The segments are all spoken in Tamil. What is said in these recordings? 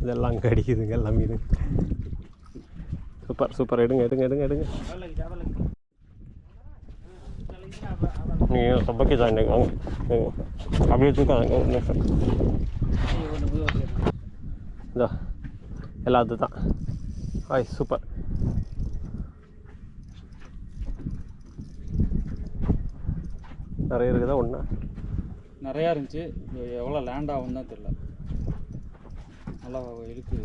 இதெல்லாம் அங்கே அடிக்குதுங்க எல்லாம் மீன். Super super. எடுங்க எடுங்க எடுங்க எடுங்க. நீங்கள் சப்பக்கி தான் இன்னைக்கு வாங்க அப்படியே தூக்காங்க ஒரு நிமிஷம். இதோ எல்லாத்து தான். ஆய் சூப்பர். நிறைய இருக்குதா? ஒன்றா நிறையா இருந்துச்சு. எவ்வளோ லேண்ட் ஆகும் தான் தெரியல. நல்லா இருக்குது.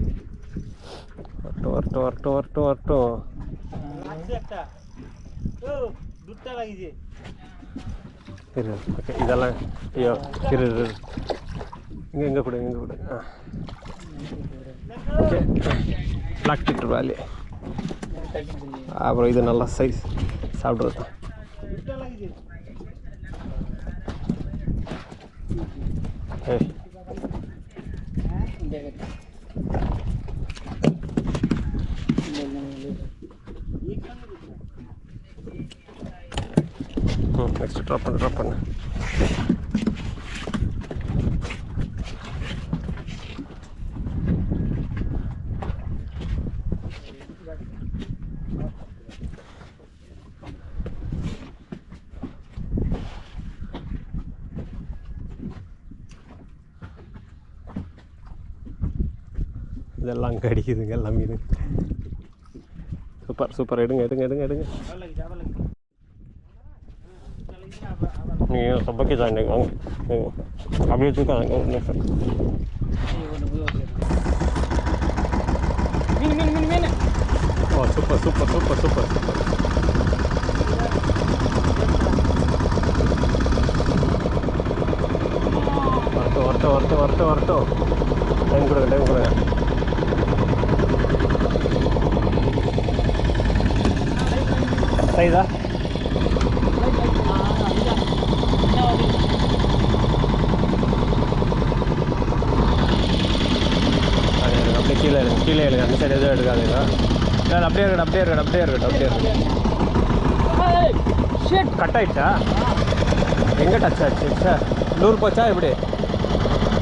வரட்டும் வரட்டும் வரட்டும் வரட்டும் வரட்டும். இரு ஓகே இதெல்லாம் ஐயோ இரு இரு இங்கே எங்கே கொடு எங்கே கொடு. ஓகே பிளாக் டிட்டர் வேலி. அப்புறம் இது நல்லா சைஸ் சாப்பிட்றது தான். ஏய் நெக்ஸ்ட் ட்ராப் பண்ணு. இதெல்லாம் அங்கே அடிக்குதுங்க எல்லாம் மீன். Super super. எடுங்க எடுங்க எடுங்க எடுங்க. நீங்கள் சப்பக்கி தான் இன்னைக்கு வாங்க அப்படியே தூக்காங்க ஒரு நிமிஷம். ஓ super super super super super. வரட்டும் வரட்டும் வரட்டும் வரட்டும் வரட்டும். டைம் கொடுங்க. சைதா அப்படியே கீழே எடுங்க அந்த சைடு எதுவும் எடுக்காதுங்க. அப்படியே இருக்கட்டும். கட் ஆயிடுச்சா? எங்கே டச் ஆச்சு சார்? 100 போச்சா எப்படி?